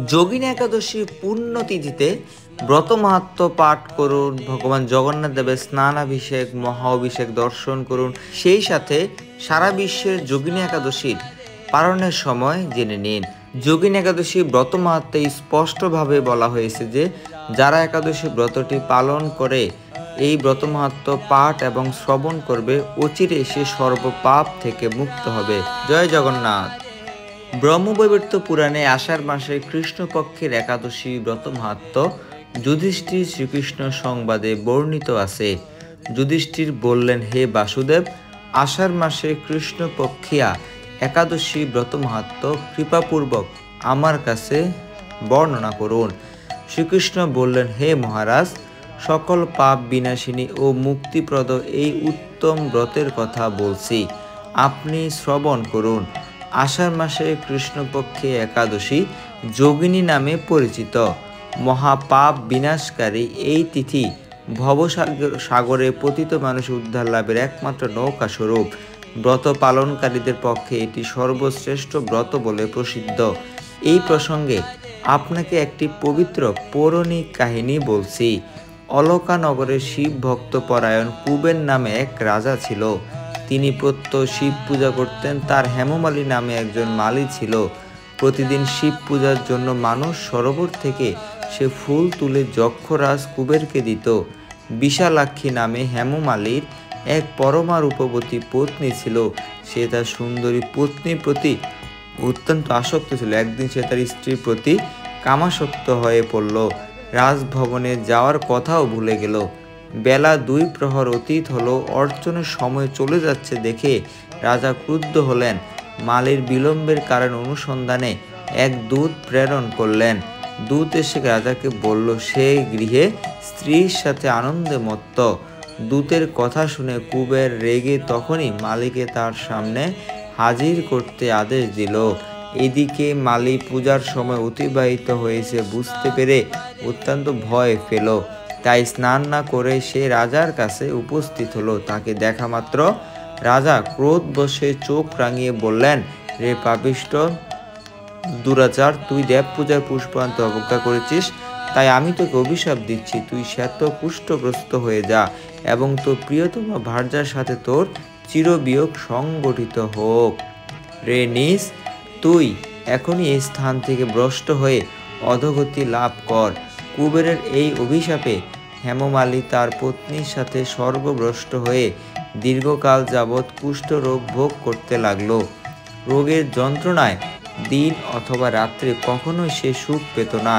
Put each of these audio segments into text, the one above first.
যোগিনী একাদশীর পুণ্যতিথিতে ব্রত মাহাত্ম্য পাঠ করুন, ভগবান জগন্নাথ দেবের স্নানাভিষেক মহা অভিষেক দর্শন করুন। সেই সাথে সারা বিশ্বের যোগিনী একাদশীর পালনের সময় জেনে নিন। যোগিনী একাদশী ব্রত মাহাত্ম্যে স্পষ্টভাবে বলা হয়েছে যে যারা একাদশী ব্রতটি পালন করে এই ব্রত মাহাত্ম্য পাঠ এবং শ্রবণ করবে, অচিরে সে সর্বপাপ থেকে মুক্ত হবে। জয় জগন্নাথ। ব্রহ্মবৈবর্ত পুরাণে আষাঢ় মাসে কৃষ্ণপক্ষের একাদশী ব্রত মাহাত্ম্য যুধিষ্ঠির শ্রীকৃষ্ণ সংবাদে বর্ণিত আছে। যুধিষ্ঠির বললেন, হে বাসুদেব, আষাঢ় মাসে কৃষ্ণপক্ষিয়া একাদশী ব্রত মাহাত্ম্য কৃপাপূর্বক আমার কাছে বর্ণনা করুন। শ্রীকৃষ্ণ বললেন, হে মহারাজ, সকল পাপ বিনাশিনী ও মুক্তিপ্রদ এই উত্তম ব্রতের কথা বলছি, আপনি শ্রবণ করুন। আষাঢ় মাসে কৃষ্ণপক্ষে একাদশী যোগিনী নামে পরিচিত। মহাপাপ বিনাশকারী এই তিথি ভবসাগরে পতিত মানুষ উদ্ধার লাভের একমাত্র নৌকা স্বরূপ। ব্রত পালনকারীদের পক্ষে এটি সর্বশ্রেষ্ঠ ব্রত বলে প্রসিদ্ধ। এই প্রসঙ্গে আপনাকে একটি পবিত্র পৌরাণিক কাহিনী বলছি। অলকানগরের শিব ভক্ত পরায়ণ কুবের নামে এক রাজা ছিল। তিনি প্রত্যহ শিব পূজা করতেন। তার হেমমালী নামে একজন মালী ছিল। প্রতিদিন শিব পূজার জন্য মানুষ সরোবর থেকে সে ফুল তুলে যক্ষরাজ কুবেরকে দিত। বিশালাক্ষী নামে হেমমালীর এক পরমা রূপবতী পত্নী ছিল। সে তার সুন্দরী পত্নীর প্রতি অত্যন্ত আসক্ত ছিল। একদিন সে তার স্ত্রীর প্রতি কামাসক্ত হয়ে পড়ল। রাজভবনে যাওয়ার কথাও ভুলে গেল। বেলা 2 প্রহর অতীত হলো, অর্চনের সময় চলে যাচ্ছে দেখে রাজা ক্রুদ্ধ হলেন। মালির বিলম্বের কারণ অনুসন্ধানে এক দূত প্রেরণ করলেন। দূত এসে রাজাকে বলল সে গৃহে স্ত্রীর সাথে আনন্দে মত্ত। দূতের কথা শুনে কুবের রেগে তখনই মালিকে তার সামনে হাজির করতে আদেশ দিল। এদিকে মালি পূজার সময় অতিবাহিত হয়েছে বুঝতে পেরে অত্যন্ত ভয় পেল। তাই স্নান না করে সে রাজার কাছে উপস্থিত হলো। তাকে দেখা মাত্র রাজা ক্রোধ বশে চোখ রাঙিয়ে বললেন, রে পাপিষ্ঠ দুরাচার, তুই দেব পূজার পুষ্পান্ত অবজ্ঞা করেছিস, তাই আমি তোকে অভিশাপ দিচ্ছি, তুই শ্বেত কুষ্ঠগ্রস্ত হয়ে যা এবং তোর প্রিয়তমা ভার্যার সাথে তোর চিরবিয়োগ সংগঠিত হোক। রে নিস, তুই এখনই এই স্থান থেকে ভ্রষ্ট হয়ে অধোগতি লাভ কর। কুবেরের এই অভিশাপে হেমমালী তার পত্নীর সাথে সর্বভ্রষ্ট হয়ে দীর্ঘকাল যাবৎ কুষ্ঠরোগ ভোগ করতে লাগলো। রোগের যন্ত্রণায় দিন অথবা রাত্রে কখনোই সে সুখ পেত না।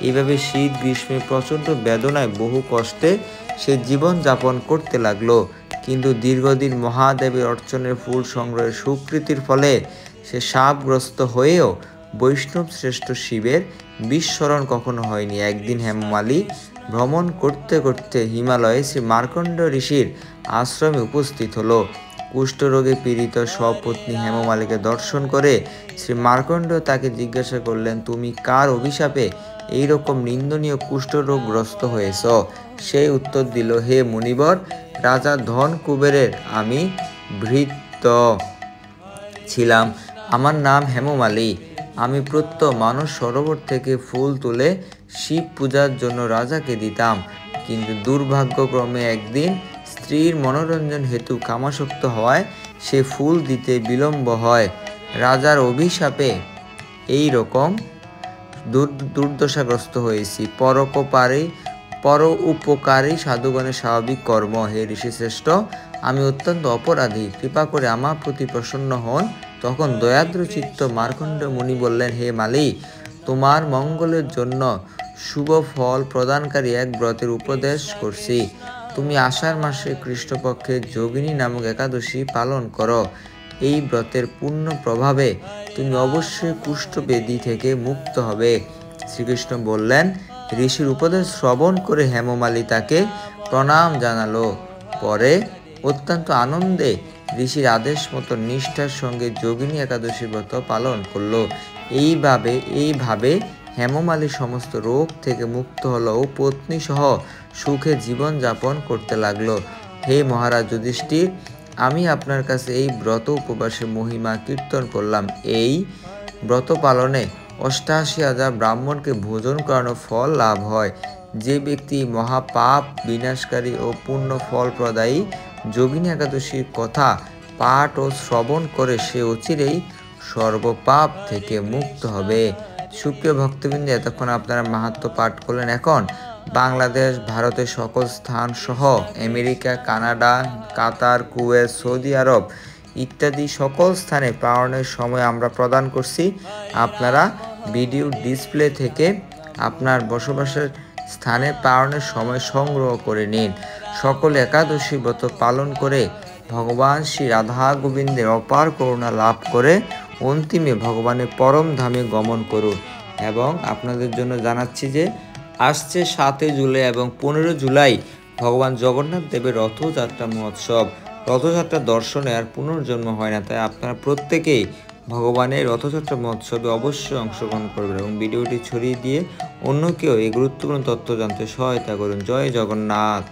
এভাবে শীত গ্রীষ্মে প্রচণ্ড বেদনায় বহু কষ্টে সে জীবন যাপন করতে লাগলো। কিন্তু দীর্ঘদিন মহাদেবের অর্চনের ফুল সংগ্রহের সুকৃতির ফলে সে শাপগ্রস্ত হয়েও বৈষ্ণব শ্রেষ্ঠ শিবের বিস্মরণ কখনো হয়নি। একদিন হেমমালী ভ্রমণ করতে করতে হিমালয়ে শ্রী মার্কণ্ড ঋষির আশ্রমে উপস্থিত হলো। কুষ্ঠরোগে পীড়িত সপত্নী হেমমালীকে দর্শন করে শ্রী মার্কণ্ড তাকে জিজ্ঞাসা করলেন, তুমি কার অভিশাপে এইরকম নিন্দনীয় কুষ্ঠরোগগ্রস্ত হয়েছ? সেই উত্তর দিল, হে মুনিবর, রাজা ধন কুবেরের আমি ভৃত্য ছিলাম। আমার নাম হেমমালী। আমি প্রত্যহ মানস সরোবর থেকে ফুল তুলে শিব পূজার জন্য রাজাকে দিতাম। কিন্তু দুর্ভাগ্যক্রমে একদিন স্ত্রীর মনোরঞ্জন হেতু কামাসক্ত হওয়ায় সে ফুল দিতে বিলম্ব হয়। রাজার অভিশাপে এই রকম দুর্দশাগ্রস্ত হয়েছি। পর উপকারী সাধুগণের স্বাভাবিক কর্ম। হে ঋষিশ্রেষ্ঠ, আমি অত্যন্ত অপরাধী, কৃপা করে আমার প্রতি প্রসন্ন হন। তখন দয়াদ্র চিত্ত মার্কণ্ড মুনি বললেন, হে মালী, তোমার মঙ্গলের জন্য শুভ ফল প্রদানকারী এক ব্রতের উপদেশ করছি। তুমি আষাঢ় মাসে কৃষ্ণপক্ষের যোগিনী নামক একাদশী পালন করো। এই ব্রতের পূর্ণ প্রভাবে তুমি অবশ্যই কুষ্ঠব্যাধি থেকে মুক্ত হবে। শ্রীকৃষ্ণ বললেন। ঋষির উপদেশ শ্রবণ করে হেমমালী তাকে প্রণাম জানালো। পরে অত্যন্ত আনন্দে ঋষির আদেশ মতো নিষ্ঠার সঙ্গে যোগিনী একাদশী ব্রত পালন করলো। এইভাবে হেমমালী সমস্ত রোগ থেকে মুক্ত হলো ও পত্নী সহ সুখে জীবন যাপন করতে লাগলো। হে মহারাজ যুধিষ্ঠির, আমি আপনার কাছে এই ব্রত উপবাসের মহিমা কীর্তন করলাম। এই ব্রত পালনে 88,000 ব্রাহ্মণকে ভোজন করানো ফল লাভ হয়। যে ব্যক্তি মহাপাপ বিনাশকারী ও পূর্ণ ফল প্রদায়ী যোগিনী একাদশীর কথা পাঠ ও শ্রবণ করে সে অচিরেই সর্বপাপ থেকে মুক্ত হবে। সুপ্রিয় ভক্তবৃন্দ, এতক্ষণ আপনারা মাহাত্ম্য পাঠ করলেন। এখন বাংলাদেশ, ভারতের সকল স্থান সহ আমেরিকা, কানাডা, কাতার, কুয়েত, সৌদি আরব ইত্যাদি সকল স্থানে পালনের সময় আমরা প্রদান করছি। আপনারা ভিডিও ডিসপ্লে থেকে আপনার বসবাসের স্থানে পালনের সময় সংগ্রহ করে নিন। সকল একাদশী ব্রত পালন করে ভগবান শ্রী রাধা গোবিন্দের অপার করুণা লাভ করে অন্তিমে ভগবানের পরম ধামে গমন করুন। এবং আপনাদের জন্য জানাচ্ছি যে আসছে 7 জুলাই এবং 15 জুলাই ভগবান জগন্নাথ দেবের রথযাত্রা মহোৎসব। রথযাত্রা দর্শনে আর পুনর্জন্ম হয় না, তাই আপনারা প্রত্যেকেই ভগবানের রথযাত্রা মহোৎসবে অবশ্যই অংশগ্রহণ করবেন এবং ভিডিওটি ছড়িয়ে দিয়ে অন্যকেও এই গুরুত্বপূর্ণ তথ্য জানতে সহায়তা করুন। জয় জগন্নাথ।